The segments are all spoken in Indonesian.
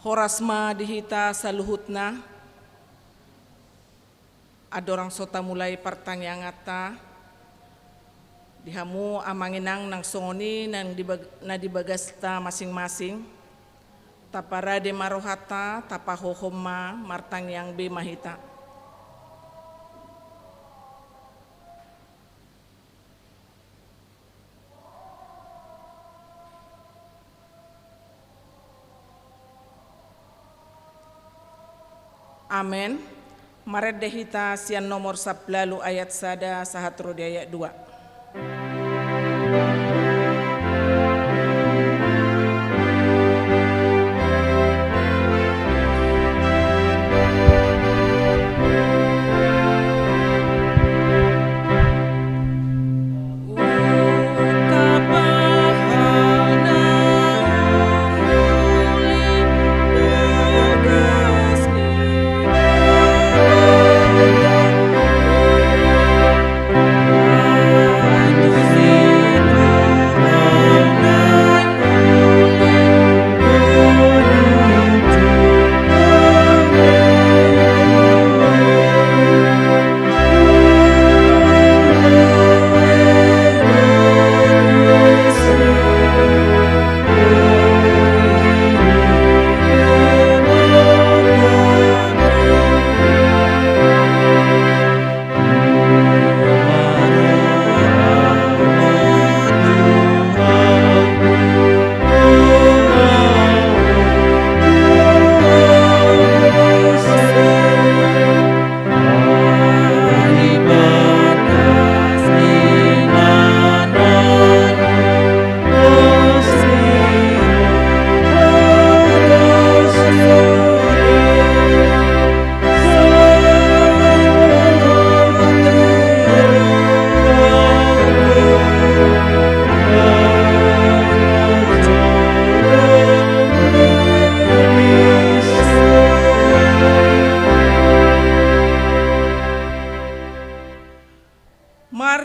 horasma dihita saluhutna, adorang sota mulai pertanyaan dihamu amanginang nang songoni na dibagasta masing-masing, tapara de marohata tapahohoma martang yang be mahita. Amen. Maret dehita sian nomor 10 ayat sada sahatro di ayat 2.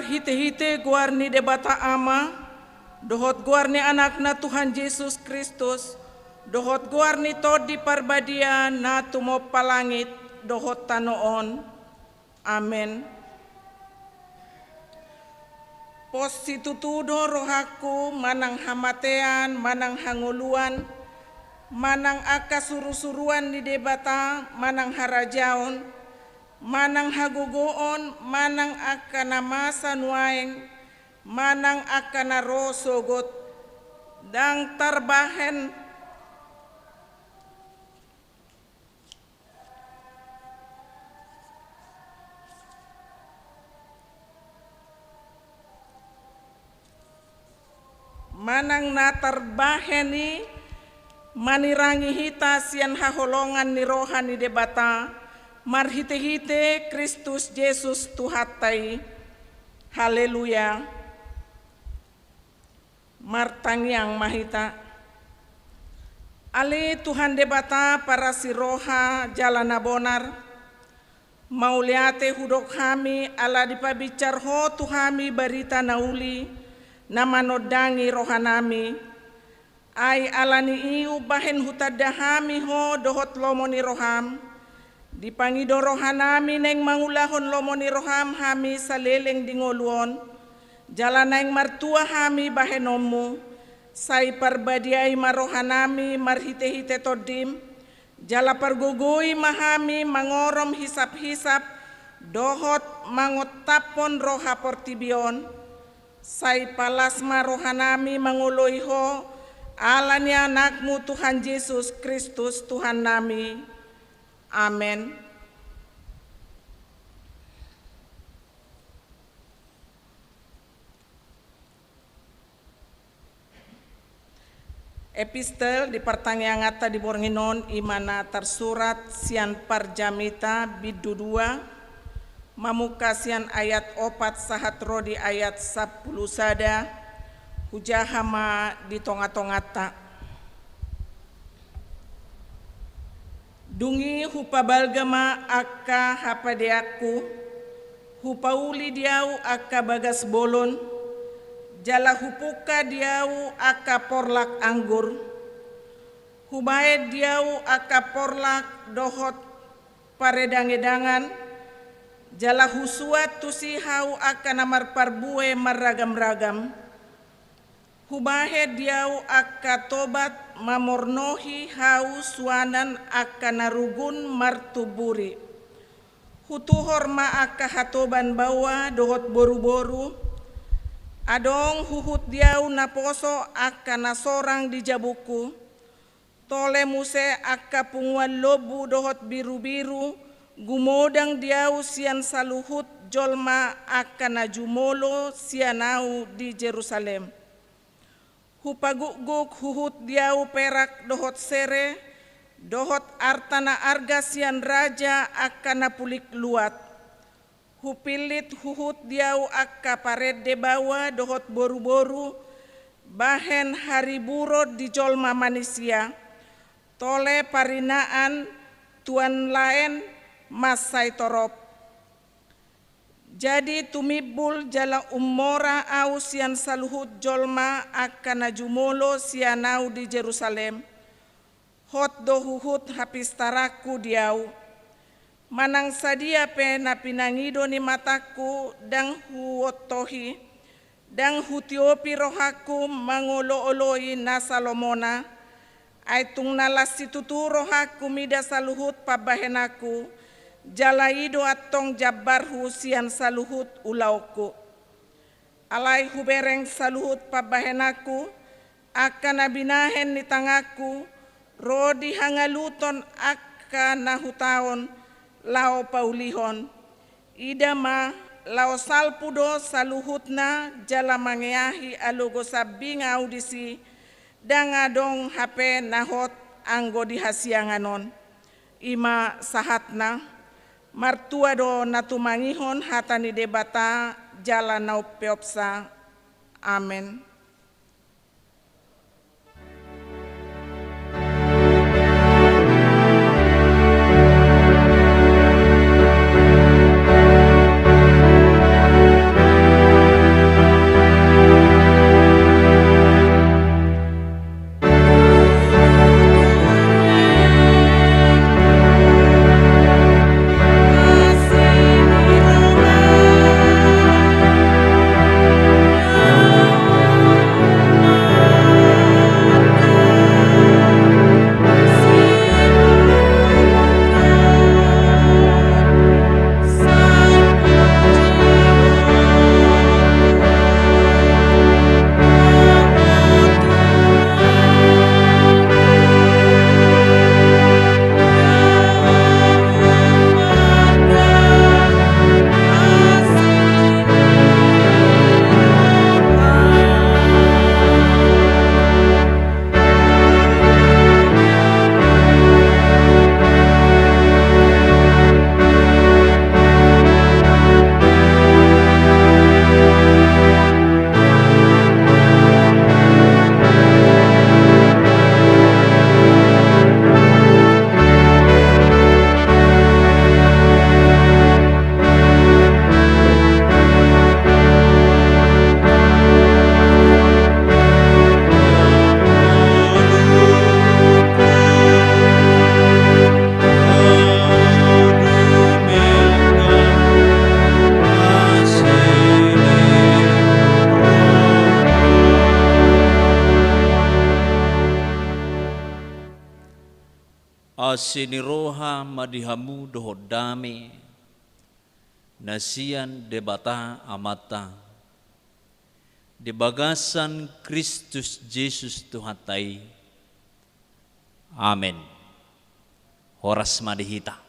Hite-hite guarni debata ama, dohot guarni anakna Tuhan Yesus Kristus, dohot guarni todi parbadian na tumo palangit, dohot tanoon. Amen. Postitutudo rohaku manang hamatean, manang hanguluan, manang akasuru-suruan di debata, manang harajaon, manang hagugoon, manang akana masa nuaeng, manang akana rosogot, dang tarbahen manang natarbaheni manirangi hita sian haholongan ni rohani debata, marhite-hite Kristus Yesus Tuhatai. Haleluya. Martang yang mahita. Ale Tuhan debata para si roha jalana bonar. Mauliate hudok kami ala dipabicar ho tuhami barita nauli namanodangi rohanami. Ay alani iu bahen hutadahami ho dohot lomoni roham. Dipangido rohanami neng mangulahon lomoni roham hami saleleng dingoluon, jalan neng martua hami bahenomu, say parbadiai marohanami marhite-hite todim, jala pargugui mahami mangorom hisap-hisap, dohot mangotapon roha portibion, say palasma rohanami manguloiho, alani anakmu Tuhan Yesus Kristus Tuhan nami. Amen. Epistel di pertanyaan ngata di Bornginon imana tersurat sian parjamita bidu 2 mamuka sian ayat 4 sahat rodi ayat 10 sada hujahama di tonga-tongata. Dungi hupa balgama akka hapadeaku, hupauli diau akka bagas bolon, jala hupuka diau akka porlak anggur, Hubae diau aka porlak dohot paredangedangan, jala husuat tusi hau aka namar parbue maragam-ragam. Hubahe diau aka tobat mamornohi hau suanan aka narugun martuburi. Hutuhor ma aka hatoban bawa dohot boru-boru. Adong huhut diau naposo aka nasorang di jabuku. Tole muse aka punguan lobu dohot biru-biru. Gumodang diau sian saluhut jolma aka najumolo sianau di Jerusalem. Hupaguk-guk huhut diau perak dohot sere, dohot artana arga sian raja akan napulik luat. Hupilit huhut diau akka parede bawa dohot boru-boru, bahen hariburo di jolma manusia, tole parinaan tuan lain masai torop. Jadi tumibul jala umora au sian saluhut jolma akan najumolo sianau di Jerusalem. Hot dohuhut hapis taraku diau. Manang sadia pe na pinangido ni mataku dang huotohi. Dang hutiopi rohaku mangolo-oloi na Salomona. Aitung nalas situtu rohaku mida saluhut pabahenaku. Jalaido atong jabarhu sian saluhut ulauku. Alai hubereng saluhut pabahenaku, akan nabinahen ni tangaku, rodi hangaluton akan nahutaon, lao paulihon. Idama lao salpudo saluhutna jala mangeahi alugo sabing audisi, dangadong hape nahot anggo dihasianganon. Ima sahatna, martua do natumangihon hatani debata jala nau peopsa. Amen. Asiniroha madihamu dohodame, nasian debata amata, debagasan Kristus Yesus Tuhatai. Amen. Horas madihita.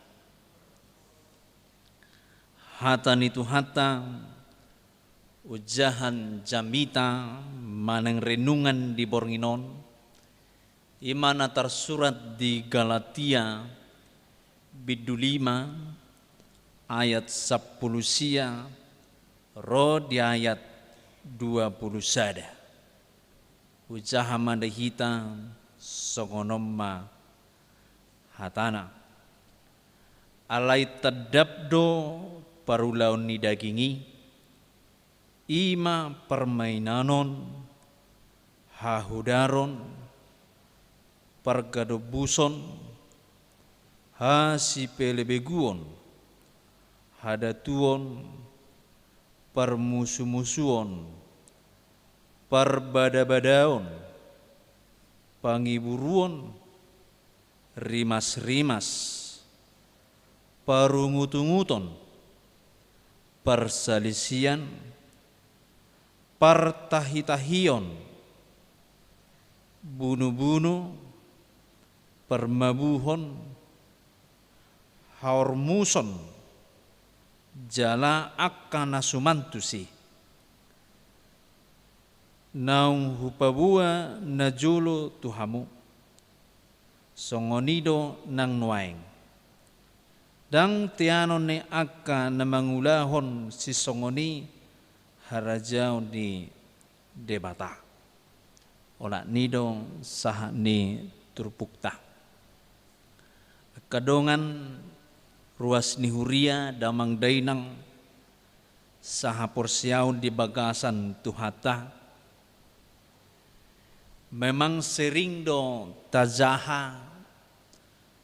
Hatan itu hata, ujahan jamita, manang renungan di Bornginon, imana tersurat di Galatia bidu 5 ayat 10 sia ro di ayat 20 sada. Ujaha mandahita songonomma hatana. Alai tadabdo parulaun ni dagingi ima permainanon hahudaron pargadobuson, hasipelebeguon, hadatuon, parmusu-musuon, parbada-badaon, pangiburuon, rimas-rimas, parungutunguton, parsalisian, partahitahion, bunuh-bunuh, permabuhon, haormuson, jala akkana sumantusi, naung hupabua najulo tuhamu, songonido nang nuaing, dang tianon ni akka na mangulahon si songoni harajaw ni debata, ola nido sah ni turpukta. Kadongan ruas ni huria damang dainang saha porsiaw di bagasan tuhata, memang sering do tajaha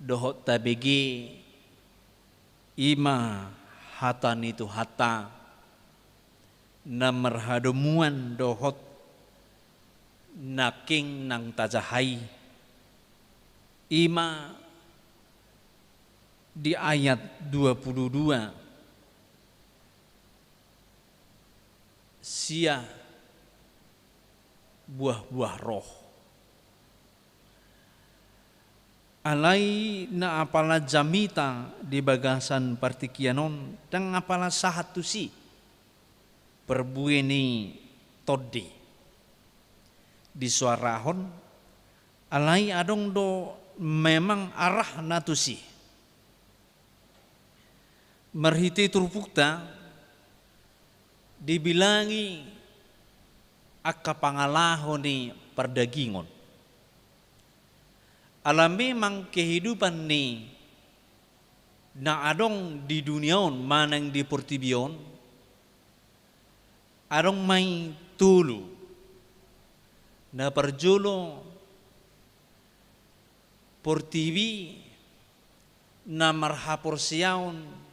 dohot tabegi ima hata ni tuhata na marhadomuan dohot naking nang tajahai ima di ayat 22 sia buah-buah roh alai na apala jamita di bagasan partikianon dan apala sahatusi perbueni todi di suarahon alai adong do memang arah natusi merhiti turpukta dibilangi akka pangalahon ni perdagingon alam memang kehidupan ni na adong di duniaon manang di portibion adong may tulu na perjulo portibi na marhaporsiaon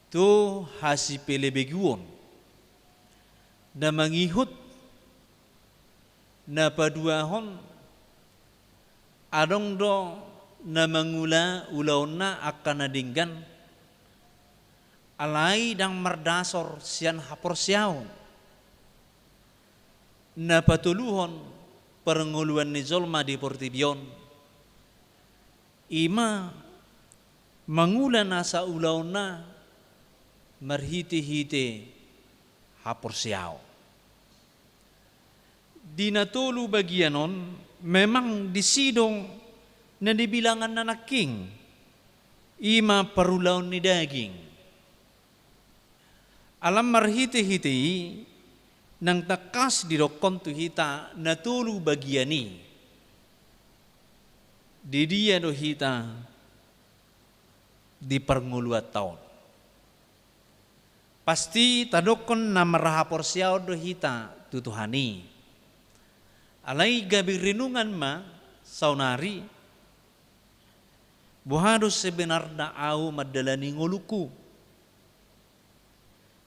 tu hasipelebeguon na mangihut na paduahon adong do na mangula ulaw na akan nadinggan alai dang mardasor sian haporsiaon na patuluhon pernguluan ni zolma di portibion ima mangula na sa ulaw na marhiti-hiti haporsiaw. Di natulu bagianon memang disidong na dibilangan na naking ima parulaw ni daging. Alam marhiti-hiti nang takas dirokon tu hita natulu bagiani. Di dia do hita di pernguluat tahun. Pasti tadokon na marahaporsiaw do hita tutuhani. Alai gabi renungan ma saunari buhado sebenarnya au madalani ngoluku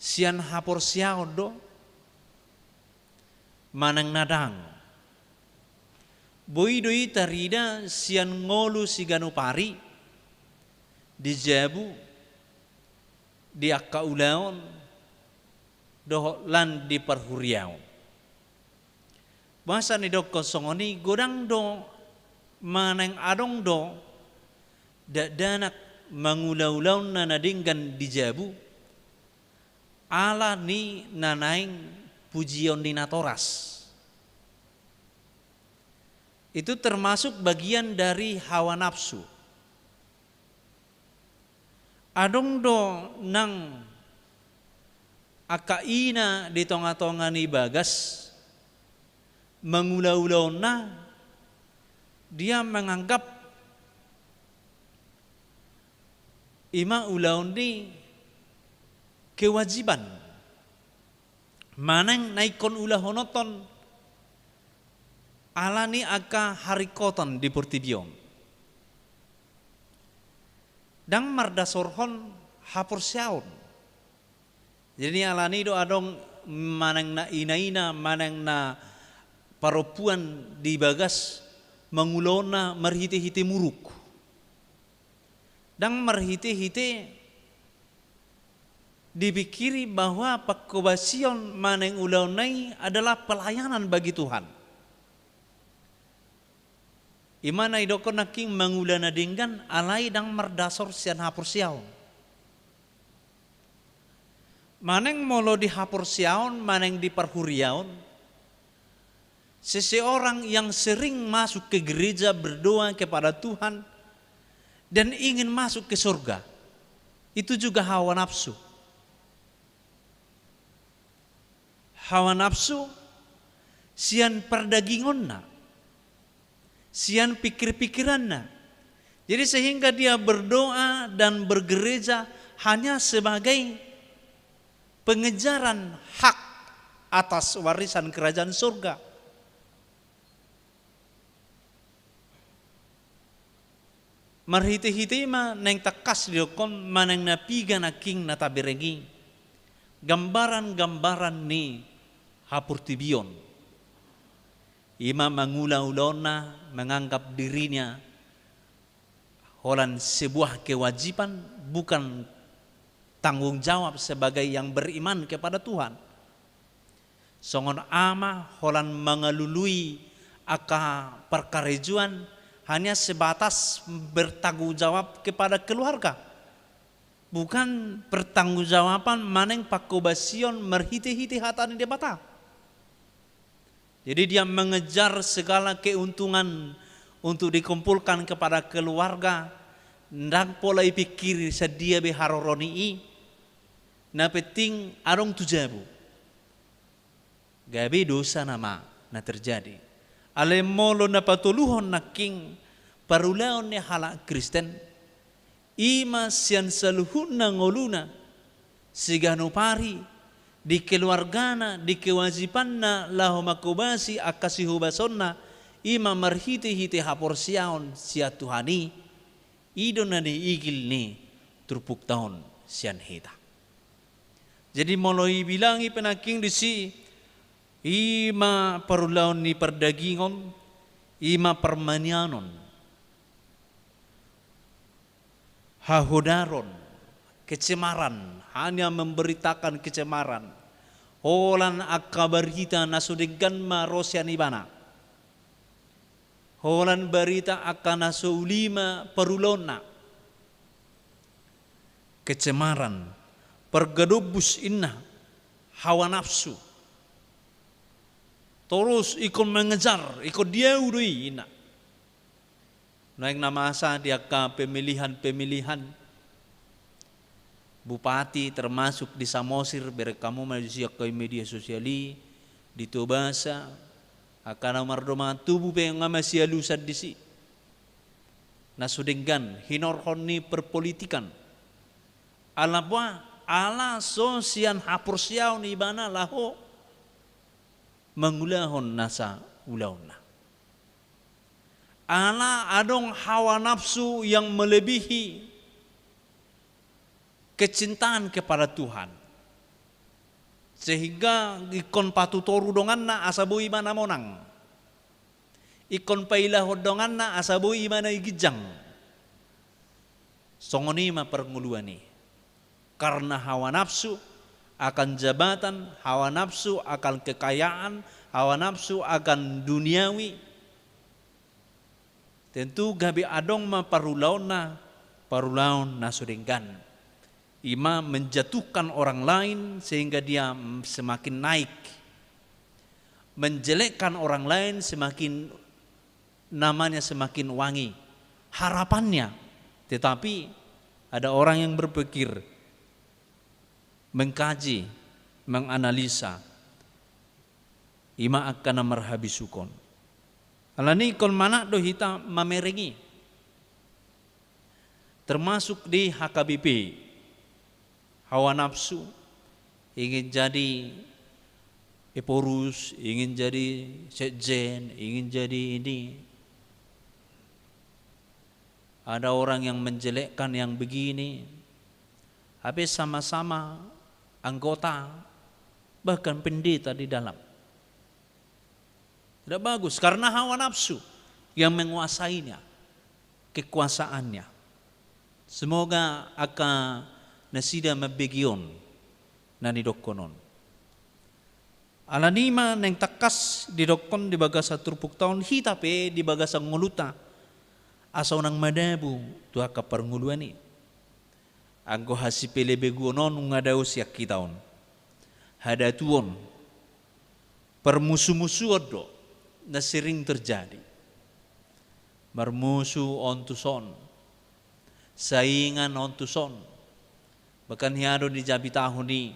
sian haporsiaw do manang nadang boy doi tarida sian ngolu sigano pari di jabu di akka ulaon doh lan di perhuriaw bahasa ni dok kosongoni godang do manang adong do danak mangulaw-ulaw na nadinggan di jabu ala ni nanaing pujion dinatoras itu termasuk bagian dari hawa nafsu. Adong do nang akaina di tonga-tonga ni bagas mengulaw-ulaw na dia menganggap ima ulaw ni kewajiban manang naikon ulah honoton alani aka harikotan di portidion. Dang mardasorhon hapur syaun. Jadi alani do adong manang na inaina manang na paropuan di bagas mengulona marhite-hite muruk. Dang marhite-hite dipikiri bahwa pakobasion maneng ulaunai adalah pelayanan bagi Tuhan. Imana idoko naking mangulana dinggan alai dang merdasor sian hapur siaon. Maneng molo di hapur siaon, maneng di perhuriaon. Seseorang yang sering masuk ke gereja berdoa kepada Tuhan dan ingin masuk ke surga, itu juga hawa nafsu. Hawa nafsu sian perdagingonna, sian pikir-pikiranna. Jadi sehingga dia berdoa dan bergereja hanya sebagai pengejaran hak atas warisan kerajaan surga. Marhite-hite ma neng takas diokon maneng napiga na king na tabiregi. Gambaran-gambaran ni hapur tibion. Ima mangula-ulona menganggap dirinya holan sebuah kewajiban, bukan tanggung jawab sebagai yang beriman kepada Tuhan. Songon ama holan mengalului aka perkarejuan hanya sebatas bertanggung jawab kepada keluarga, bukan pertanggungjawaban maneng pakobasion merhite-hite hatani debata. Jadi dia mengejar segala keuntungan untuk dikumpulkan kepada keluarga. Ndak pola pikir sedia beharoroni na penting arong tujabu. Gabi dosa nama na terjadi. Ale molo na patuluhon na king parulaon ni halak Kristen. Ima sian saluhun na ngoluna sigano pari di keluargana di kewajibanna lahu makubasi akasihubasonna ima marhite-hite hapor siaon sia Tuhani idon na di igil ni turpuk tahun sian hita. Jadi moloi bilangi penaking di si ima parulaon ni perdagingon, ima permanianon, hahodaron, kecemaran, hanya memberitakan kecemaran. Holan akabarita nasudegan ma rosyan ibana. Holan berita akan nasulima perulona. Kecemaran, pergadobus inna, hawa nafsu. Terus ikut mengejar, ikut dia udui ina. Naik nama asa dia ke pemilihan-pemilihan. Bupati termasuk di Samosir berekamu manusia ke media sosiali di Tobasa akan amardoma tubuh pengama sia lusad disi. Nasudenggan hinorhoni perpolitikan. Alapwa ala sosian hapur siaw ni ibana laho mengulahon nasa ulahona. Ala adong hawa nafsu yang melebihi kecintaan kepada Tuhan. Sehingga ikon patutoru dongan na asabui mana monang. Ikon pailahod dongan na asabui mana igijang. Songoni ma pernguluani. Karena hawa nafsu akan jabatan, hawa nafsu akan kekayaan, hawa nafsu akan duniawi. Tentu gabi adong ma parulaon na sudenggan. Ima menjatuhkan orang lain sehingga dia semakin naik. Menjelekkan orang lain semakin namanya semakin wangi. Harapannya, tetapi ada orang yang berpikir, mengkaji, menganalisa, ima akan marhabisukon. Alani kon mana do hita mamerengi. Termasuk di HKBP. Hawa nafsu ingin jadi Eporus, ingin jadi sekjen, ingin jadi ini. Ada orang yang menjelekkan yang begini. Habis sama-sama anggota, bahkan pendeta di dalam. Tidak bagus karena hawa nafsu yang menguasainya, kekuasaannya. Semoga akan nasida mabegion nani dokonon. Alanima neng takas di dokon di bagasa turpuk tahun hitape di bagasa nguluta asaw nang madabu tuha kaparnguluani. Anggo hasipele beguonon ngadaw siyak kitaon. Hadatuon permusuh-musuh do na sering terjadi. Marmusuh ontuson, saingan ontuson. Bahkan hiado di jabi tahun ni,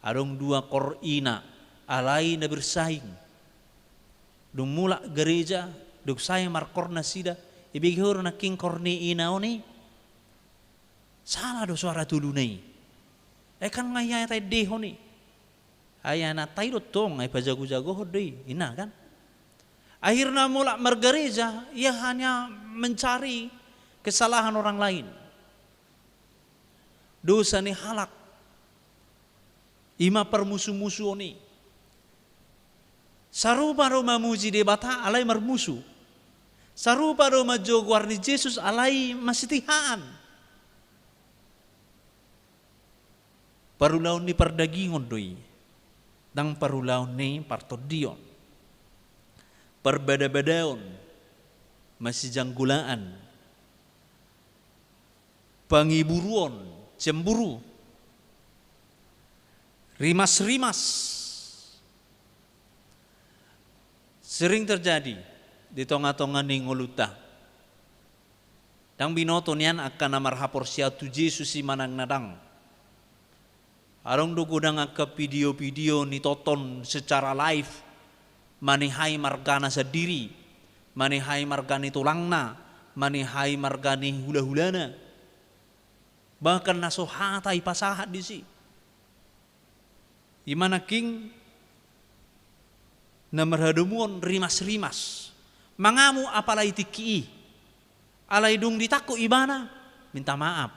adong dua korina alai na bersaing. Dung mula gereja, dung saya markor na sida, ibigihor na king korni inao ni. Salah do suara tulu ni. Kan ngaya tay deho ni. Ayana tayo tong ay pajago-jago hodoi, ina kan? Akhirnya mula mergereja, ia hanya mencari kesalahan orang lain. Dosa ni halak. Ima permusuh-musuh ni. Sarupa ro mamuji debata alai marmusuh. Sarupa ro majogwar ni Yesus alai masitihaan. Parulaw ni pardagingon doi. Dang parulaw ni partodion. Perbeda-bedaon, masih janggulaan, pangiburuan, cemburu, rimas-rimas, sering terjadi di tonga-tonga ni nguluta. Dang binoto niyan akan namarhapor siya tu Yesus si manang nadang. Arong dugudang akka video-video ni toton secara live. Manihai margana sendiri, manihai margani tulangna, manihai margani hula-hulana. Bahkan nasohata ipasahat di si. Imana king na marhadumuan rimas-rimas. Mangamu apalai tiki, alai dung ditaku ibana, minta maaf.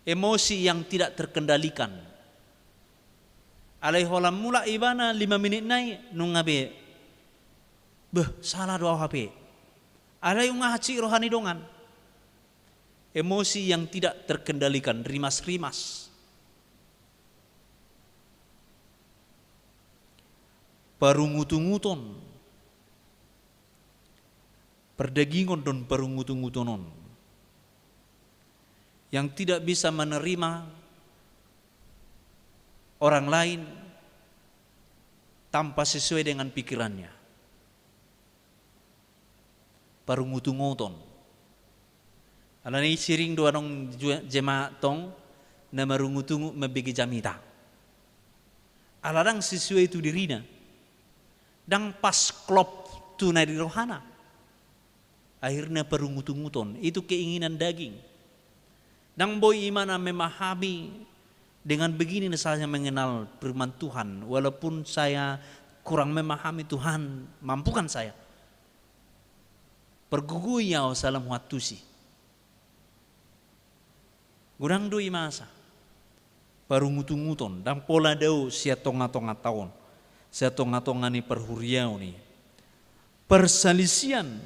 Emosi yang tidak terkendalikan. Alai holam mula ibana 5 menit nai nung ngabe. Salah doa HP. Alai ngahaci rohani dongan. Emosi yang tidak terkendalikan, rimas-rimas. Parungutung-nguton. Perdagingon don parungutung-ngutonon. Yang tidak bisa menerima orang lain tanpa sesuai dengan pikirannya. Parungutung-nguton. Alani siring doa dong jemaat tong na marungutung mabigi jamita. Aladang sesuai itu dirina. Dang pas klop tunai di rohana. Akhirnya parungutung-nguton. Itu keinginan daging. Dang boy imana memahami dengan begini saya mengenal firman Tuhan, walaupun saya kurang memahami Tuhan, mampukan saya. Perguguyau salam watusi. Gudang doi masa. Parungutung-nguton, dan pola dau sia tonga-tonga tahun. Sia tonga-tonga ni perhuriau ni. Perselisian.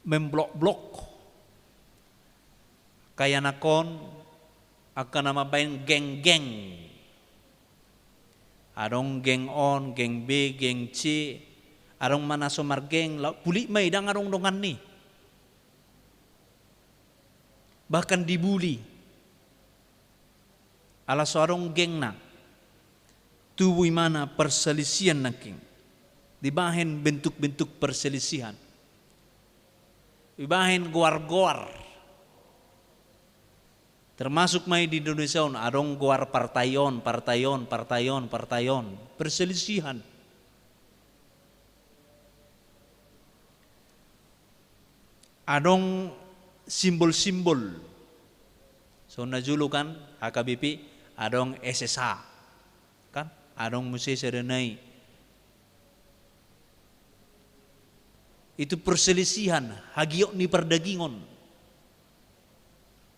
Memblok-blok. Kaya nakon akan nama bain geng-geng. Adong geng on, geng B, geng C. Adong mana somar geng, puli may dang adong dongan ni. Bahkan dibuli. Ala soarong geng na. Tubuh mana perselisihan naking. Dibahin bentuk-bentuk perselisihan. Dibahin goar-goar. Termasuk mai di Indonesia adong goar partayon, perselisihan. Adong simbol-simbol So najulukan HKBP adong SSH kan adong mesti serenai. Itu perselisihan hagiok ni perdagingon.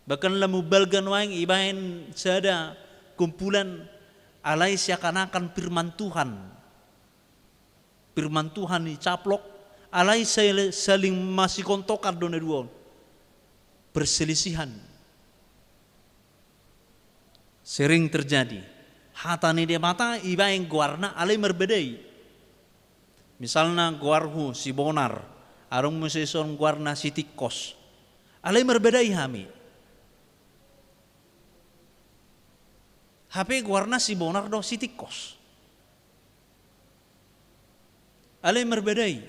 Bahkan lamu balgan waing ibain sada kumpulan alai seakan-akan firman Tuhan. Firman Tuhan dicaplok alai saling masih kontokan dona duon. Perselisihan sering terjadi. Hatani dia mata ibain guarna alai merbedai. Misalnya guarhu si Bonar, arung musison guarna si Tikos. Alai merbedai hami. HP guarna si Bonar do si Tikos. Alai merbedai.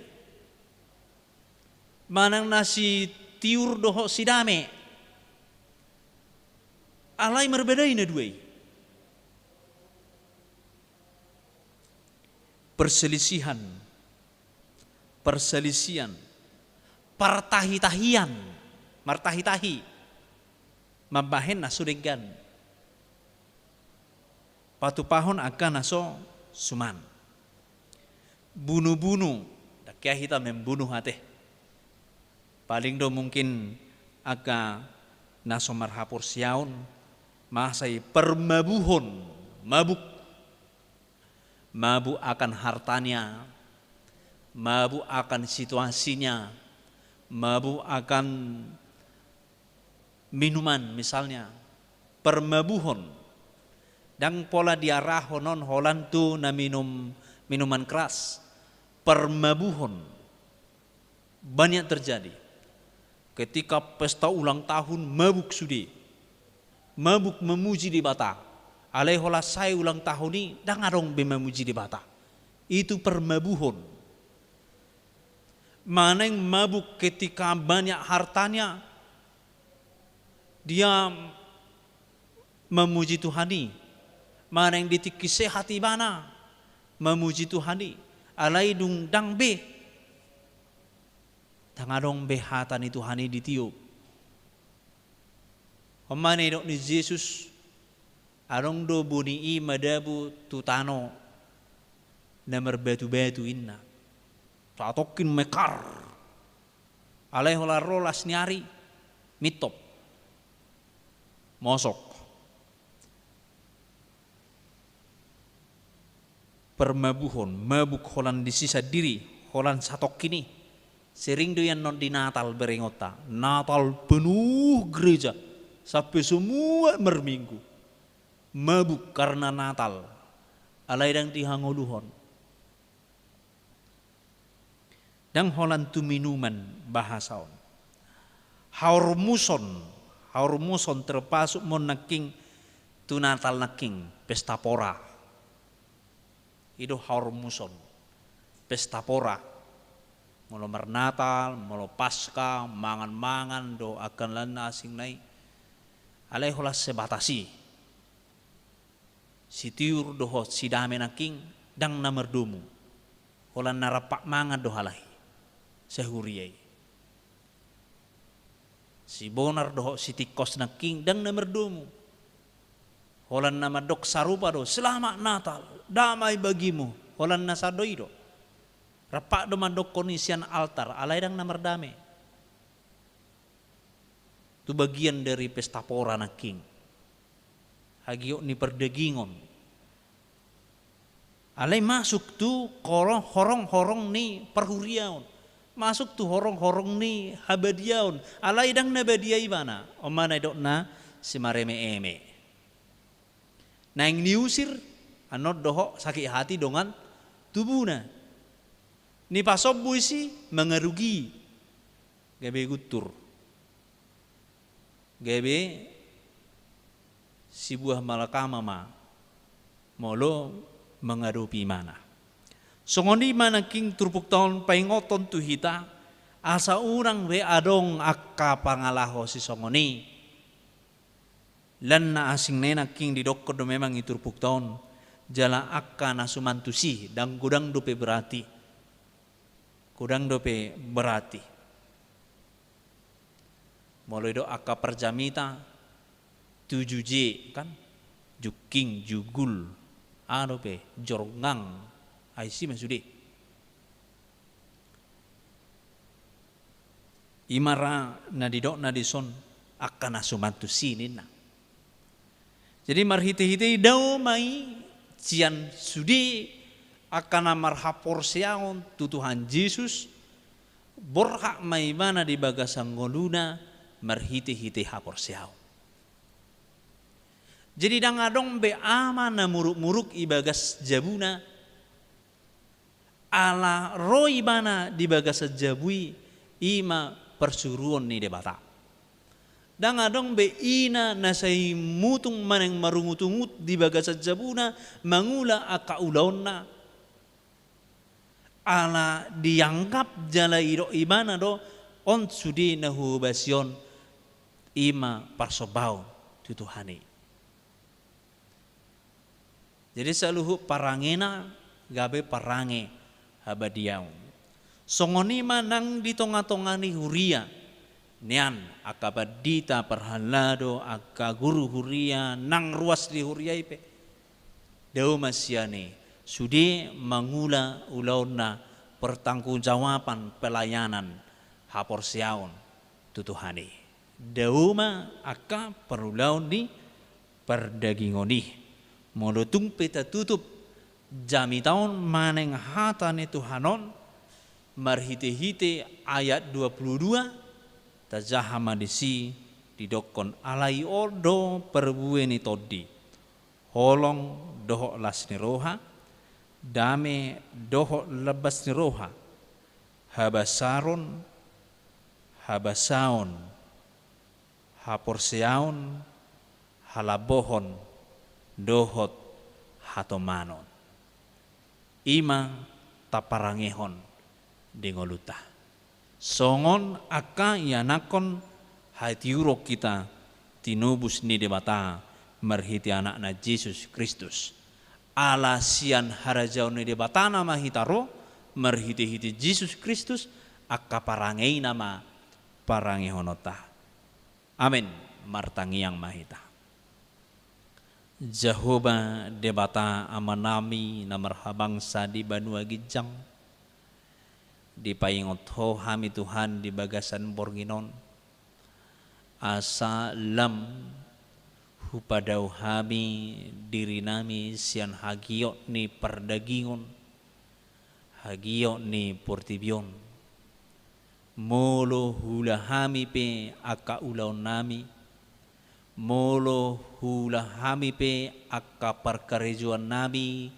Manang nasi tiur doho si Dame. Alai merbedai na duai. Perselisihan, partahi-tahian, martahi-tahi, mabahen nasudegan, patupahon akan naso suman, bunuh-bunuh, dakyah kita membunuh hati, paling do mungkin aga naso marhapur siaun, masai permabuhon, mabuk akan hartanya, mabuk akan situasinya, mabuk akan minuman misalnya, permabuhon, dan pola diarahonon holan tu na minuman keras, permabuhon banyak terjadi. Ketika pesta ulang tahun mabuk sudi, mabuk memuji di bata, alai hola saya ulang tahun ini, dan arong be memuji di bata, itu permabuhon. Mana yang mabuk ketika banyak hartanya, dia memuji Tuhani. Mana yang ditikise hati bana, memuji Tuhani. Alai dung dang be, tangadong be hatani Tuhani ditiup. Omane dok ni Yesus, arong do buni i madabu tutano, namar batu-batu inna. Satokin mekar, alai hola rolas nyari, mitop, mosok, permabuhon, mabuk holan di sisa diri, holan satok kini, sering doyan non di Natal berengota, Natal penuh gereja, sampai semua merminggu, mabuk karena Natal, alai dang dihangoluhon. Dan holan tu minuman bahasaon. Haurmuson terpasuk mon naking tu Natal naking pesta pora. Itu haurmuson pesta pora. Molo Natal, molo Paskah, mangan-mangan do akan lana asing nai. Alai holas sebatasi. Si tiur doho si dame naking dang namerdumu. Holan narapak mangan do halai. Sehuriai. Si Bonar doho si Tikos na king dang namerdumu. Holan na madok sarupa do, selamat Natal, damai bagimu. Holan na sadoy do. Rapak do madok konisian altar, alay dang namerdame. Itu bagian dari pesta pora na king. Hagiok ni perdagingon. Alay masuk tu horong-horong ni perhuriaon. Masuk tu horong-horong ni habadiaon. Alay dang nabadiay bana. O mana dok na si mareme-eme. Na yang niusir anot doho sakit hati dongan tubuna. Ni pasob buisi mengerugi. Gabe gutur. Gabe si buah malakama ma. Molo mengarupi mana. Songoni mana king turpuk tahun paingoton tu hita asa urang we adong akka pangalaho si songoni lan na asing nena king di dokko do memang iturpuk tahun jala akka nasumantusi dan gudang dope berarti moloi do akka perjamita 7J kan, juking, jugul, jorngang, aisi masudi. Imara nadidok nadison akan asumantu sinin na. Jadi marhiti-hiti daw mai cian sudi akan marhapor siaon tutuhan Yesus borhak mai mana di bagasang ngoluna marhiti-hiti hapor siaon. Jadi dangadong be ama na muruk-muruk ibagas jabuna ala roi bana di bagas jabui ima persuruan ni debata. Dangadong be ina nasai mutung maneng marungutungut di bagas jabuna mangula akaulaonna ala dianggap jala iro ibana do on sudi nahu basion ima parsobau tutuhani. Jadi saluhu parangena gabe parange habadiau. Songonima nang di tonga-tongani huria nian akabadita perhalado aka guru huria nang ruas di huria ipe. Dau masyane sudi mangula ulauna pertanggungjawaban pelayanan hapor siaon tutuhani. Dauma aka perulaun di perdagingoni. Molotung peta tutup jami tahun maneng hatan itu hanon marhite-hite ayat 22 tajahama disi didokon alai ordo perbueni todi holong doho las niroha dame doho lebas niroha habasaron habasaon haporseaon halabohon dohot hatomanon ima taparangehon dengoluta songon aka yanakon hatiuro kita tinubus ni debata merhiti anak na Yesus Kristus ala sian harajau ni debata nama hitaro merhiti-hiti Yesus Kristus aka parangei nama parangehonota amin martangi yang mahita Jehovah debata amanami namarhabang sa di banua gijang di paingot ho hami Tuhan di bagasan borginon asa lam hupadau hami diri nami sian hagio ni perdagingon hagio ni portibion molo hula hami pe aka ulaon nami molo hula hami pe aka perkarejuan nabi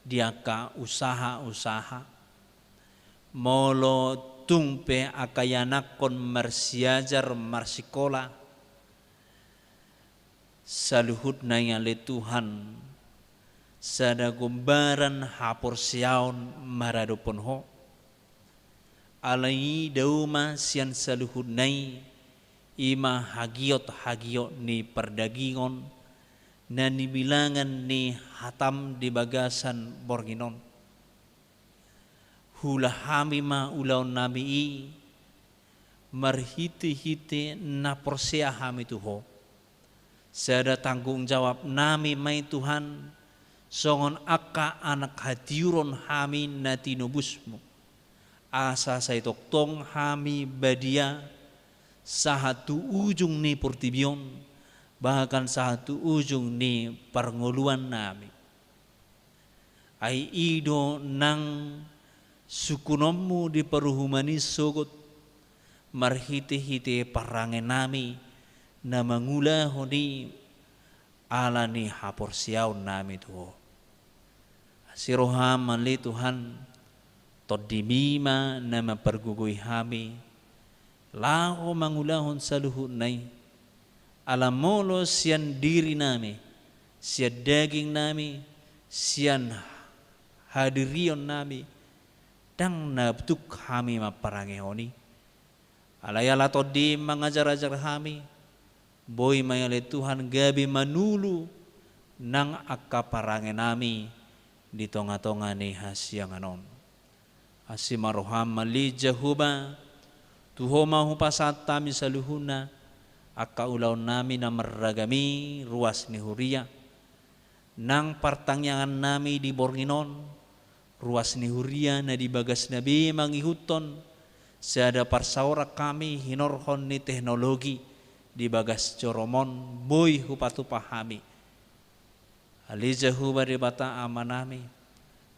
diaka usaha-usaha molo tumpe aka yanakon marsiajar marsikola saluhut naya le Tuhan sada gombaran hapor siaon maradopon ho alai dauma sian saluhut nai ima hagiot ni perdagingon na nibilangan ni hatam di bagasan borginon hula hami ma ulaon nami i marhiti-hiti na persea hami tuho sada tanggung jawab nami mai Tuhan songon aka anak hatiuron hami na tinubusmu asa say toktong hami badia satu ujung ni portibion bahkan satu ujung ni perngoluan nami ai ido nang sukunommu di peruhumani sogot marhite-hite parangen nami na mangula honi alani hapor siaon nami tuho siroham mali Tuhan todimima nama pergugui hami lao mangulahon saluhut nai alamolo sian diri nami sian daging nami sian hadirion nami dang nabtuk hami maparangehoni alayala todi mengajar-ajar hami boy mayale Tuhan gabi manulu nang akaparange nami di tonga-tonga ni hasyanganon asimaroham mali Jehovah Tuho mahu pasata misaluhuna Aka ulaw nami na maragami ruas ni Huria. Nang partangyangan nami di Bornginon, ruas ni Huria na di bagas nabi mangihuton, sada parsaura kami hinorhon ni teknologi di bagas Coromon, boy hupatupahami. Aliza huba di bata amanami,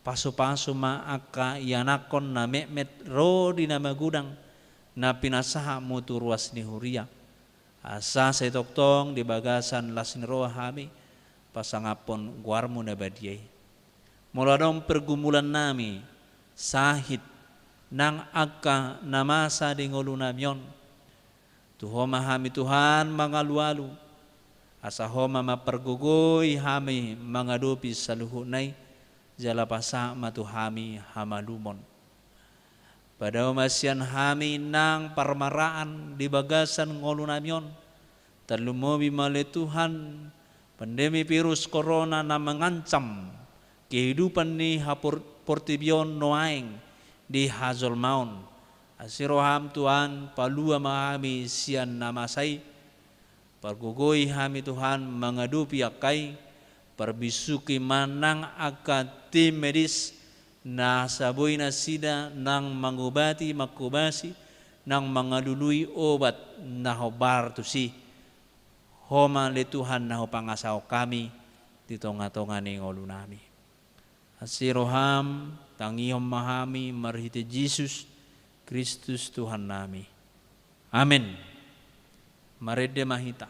paso-paso maaka yanakon na memet ro di na magudang na pinasaha mo tu ruas ni Huria. Asa sa itoktong di bagasan lasniro hami pasangapon guarmo na badiyay. Mula dong pergumulan nami sahit nang agka namasa di ngulu namyon. Tuhoma hami Tuhan mga lualu. Asa homa mapergugoy hami mga dupi sa luhunay jalapasa matuhami hamalumon. Pada umasyan hami nang parmaraan di bagasan ngolu namyon, terlumobi male Tuhan pandemi virus corona na mengancam kehidupan ni portibion noaeng di Hazol Maun. Asiroham Tuhan palua mahami sian namasai, pergugoi hami Tuhan mengadupi akai, perbisuki manang akan tim medis na saboy na sida nang mangubati makubasi nang mangalului obat na hobar tu si homa le Tuhan na pangasaw kami di tonga-tonga ni ngolu nami. Asiroham tangihom mahami marhiti Jesus Kristus Tuhan nami. Amin. Marede mahita.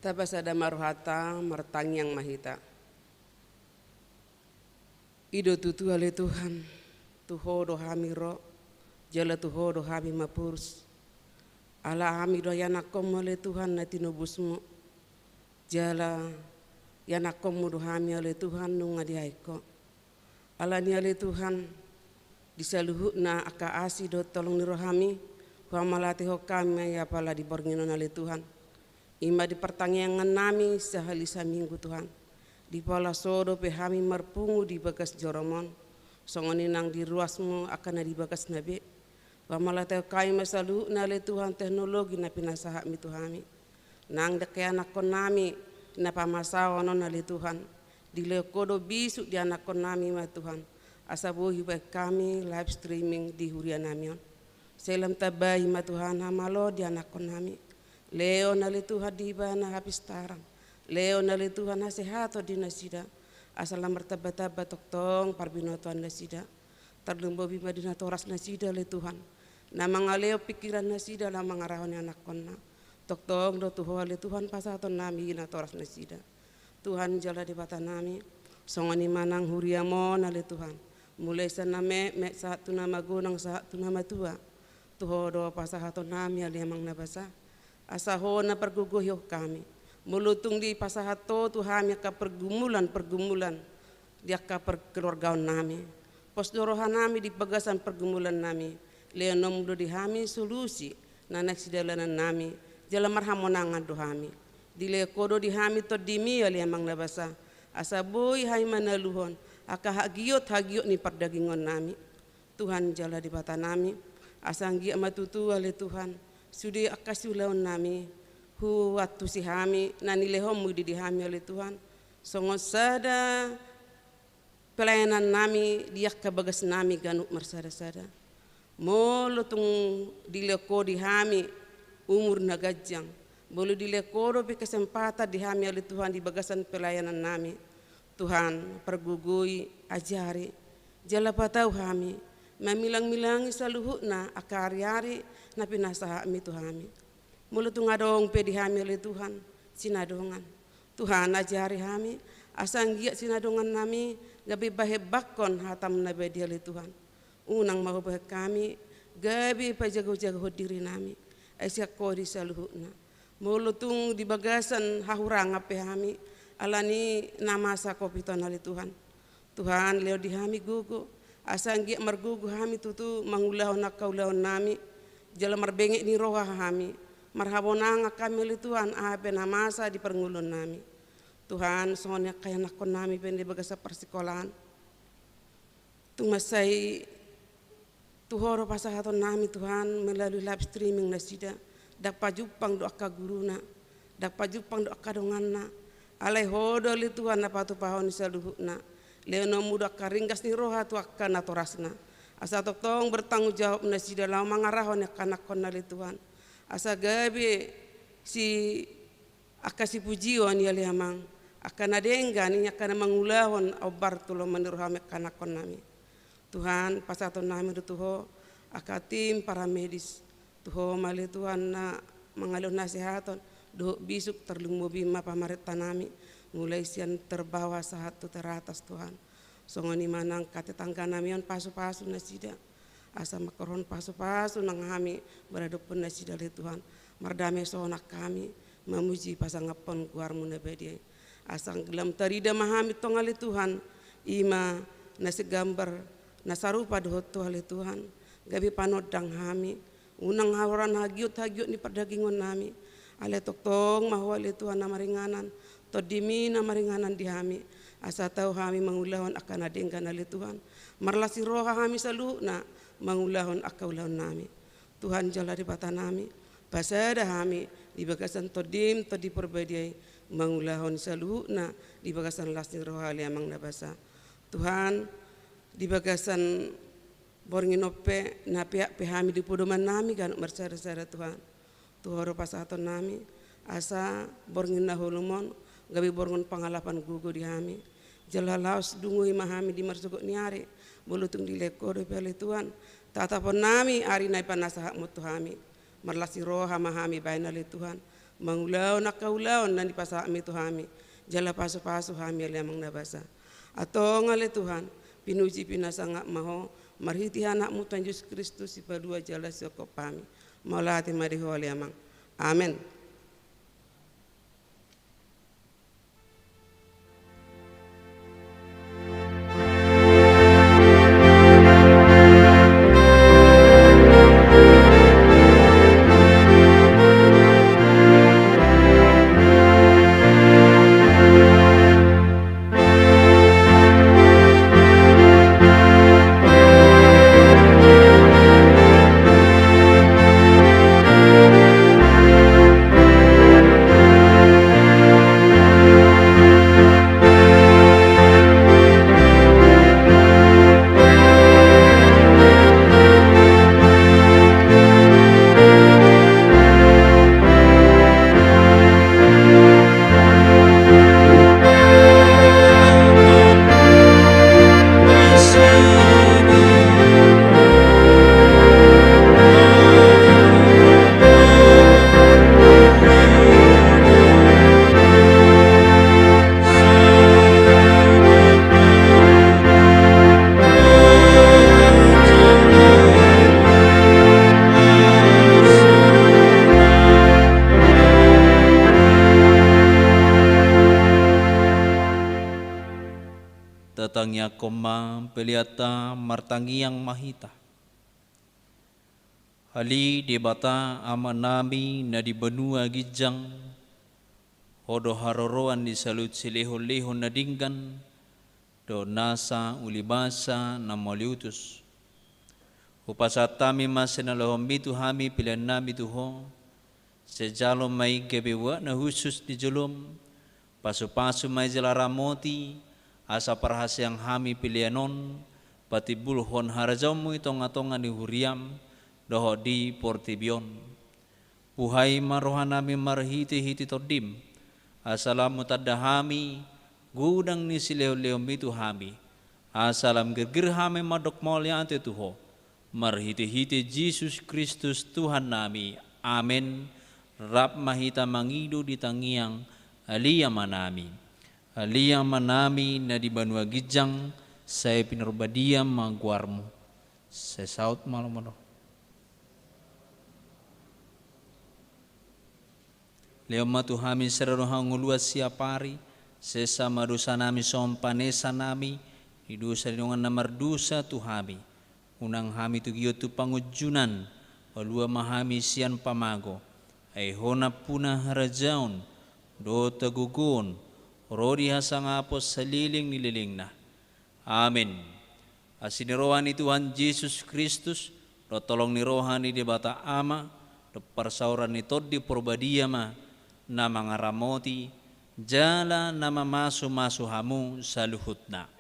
Tabasada maruhata mertang yang mahita. Ido tutu ale Tuhan, tuho do hami ro, jala tuho do hami mapurs. Ala hami do yanakom ale Tuhan na tinubusmu. Jala yanakom do hami ale Tuhan nunga dihaiko. Ala ni ale Tuhan disaluhu na aka asi do tolong ni rohami, huamalati ho kami ya pala di bornginon ale Tuhan. Ima di pertanyaan nami sehalisa minggu Tuhan. Di pala sodo pehami marpungu di bagas joromon. Songoni nang di ruasmu akan di bagas nabi. Pamala teo kai masalu nale Tuhan teknologi na pinasaha mi Tuhami. Nang deke anak kon nami na pamasawa non nale Tuhan. Di leokodo bisu di anak kon nami ma Tuhan. Asabuhi baik kami live streaming di huria namion. Selam tabai ma Tuhan hamalo di anak kon nami. Leo nale Tuhan di bana habis tarang. Leo nale Tuhan nasehato di nasida. Asal martaba-taba toktong parbinotuan nasida. Terlumbo bima di natoras nasida le Tuhan. Na mga leo pikiran nasida la mga rahon anak konna. Toktong do tuho le Tuhan pasaton nami natoras nasida. Tuhan jala di bata nami. Songani manang huriamo nale Tuhan. Mulai saname me saat tuna magunang saat tuna matua. Tuho do pasahaton nami aliamang nabasa. Asaho na perguguhyo kami. Mulutung di pasahato Tuhan ka pergumulan dia ka perkeluargaan nami. Posdorohan nami di bagasan pergumulan nami. Leonom do di hami solusi nanak sidalanan nami. Jala marhamonangan do hami. Di lekodo di hami to dimi ali amang nabasa. Asaboy hay manaluhon. aka hagiot ni perdagingon nami. Tuhan jala di bata nami, asanggi amatutu ale Tuhan, sudi akasiulaon nami, hu waktu si hami, nani lehom mudi di hami oleh Tuhan, songo sada pelayanan nami, diak kabagas nami ganuk marsada-sada. Molo tung dileko di hami, umur nagajang, bolu dileko be kesempatan di hami oleh Tuhan di bagasan pelayanan nami. Tuhan pergugui, ajari, jala patau hami, mamilang-milangi saluhutna akari-ari na pinasaha mi Tuhami. Mulu tungadong pedi hami oleh Tuhan, sinadongan. Tuhan ajari hami, asanggia sinadongan nami, gabi bahebakon hatam nabedi oleh Tuhan. Unang mahubah kami, gabi pajago-jago diri nami, aisyak kodi saluhutna. Mulu tung di bagasan hahurang ape hami, alani nama sa kopiton oleh Tuhan. Tuhan leo di hami gugu, asanggi margugu hami tutu mangulahon akaulahon nami, jala marbengek ni roha hami, marhabonanga kami oleh Tuhan ape namasa di perngulon nami. Tuhan soalnya kaya nakon nami pende bagasa persekolahan. Tumasay tuhoro pasahaton nami Tuhan melalui live streaming nasida, dapat jupang doa ka guruna, dapat jupang doa ka donganna. Alai hodo li Tuhan napatu pahon saluhutna. Leono muda karinggas ni roha tu akan atorasna. Asa tong bertanggung jawab nasi dalam mangarahon kanak kona li Tuhan. Asa gabe si akasi pujiwan ya liamang akan adenggan ini akan mangulahon obar tulo menurhame kanak konami. Tuhan pasaton nami tuho akatim para medis tuho mali Tuhan na mengaluh nasihaton do bisuk terlumbo bima pamaret tanami mulai sian terbawa saat tu teratas Tuhan songoni manang kate tangga namion pasu-pasu nasida asa makaron pasu-pasu nang hami beradopun nasida le Tuhan mardame sonak kami memuji pasangapon kuarmu nabedi asang gelam tarida mahami tongali Tuhan ima nasi gambar nasarupa dohoto hale Tuhan gabi panodang hami unang hawaran hagiut ni perdagingon nami ale toktong mahwali Tuhan namaringanan todimi namaringanan di hami asa tahu hami mangulahon akan adenggan ale Tuhan marlasi roha hami saluhna mangulahon akaulahon nami Tuhan jala di bata nami pasada hami di bagasan todim todi perbadiai mangulahon saluhna di bagasan lasi roha ale amang nabasa Tuhan di bagasan bornginope na pihak hami di podoman nami kan marsara-sara Tuhan tuhoro pasaton nami asa borngin na holumon gabi borngon pangalapan gugu di hami jalalaos dungui mahami di marsugo niari bulutung di leko do pele Tuhan tatapon nami ari nai panasahak mutu hami marlasi roha mahami baina le Tuhan mangulao nakaulao nan di pasahak mi tu hami jala pasu-pasu hami ale amang nabasa atau ngale Tuhan pinuji pinasangak maho marhiti anakmu Tuhan Yesus Kristus ipadua jala sokopami Maulati mariho amang. Amin. Tatangnya koma peliata martangiang mahita. Hali debata amanami na di benua gijang hodo haroroan di salut sileho-leho na dinggan do nasa ulibasa na moliutus. Upasatami masinalahombi tuhami pilihan nabi tuho, sejalo may gebewa na husus di julum, pasu-pasu may jalaramoti, asa parhasyang hami pilihanon, pati bulhon harajamu itong-atongan di huriam, doho di portibion. Puhai marohanami marhiti-hiti todim, asalamu tadahami, gudang ni sileo-leombi tuhami, asalam gergerhami madok molyante tuho, marhiti-hiti Jesus Kristus Tuhan nami. Amin. Rap mahita mangido di tangiang aliyah manami. Aliyah manami na di banua gijang saya pinurbadiam magwarmo. Saya saut malam-malam. Leo matuhami seraruhang uluas siapari. Sesa madusa nami sompanesa nami. Idusa dinungan namar dusa tuhami. Unang hami tu giyo tu pangujunan, walua mahami sian pamago, ay hona puna harajaon, do tagugun, rodi hasang apos saliling nililing na. Amin. Asinirohan ni Tuhan Yesus Kristus, do tolong ni rohani di bata ama, do parsauran ni Tod di porbadiyama, na mga ramoti, jala na mamasu-masu hamu sa luhut na.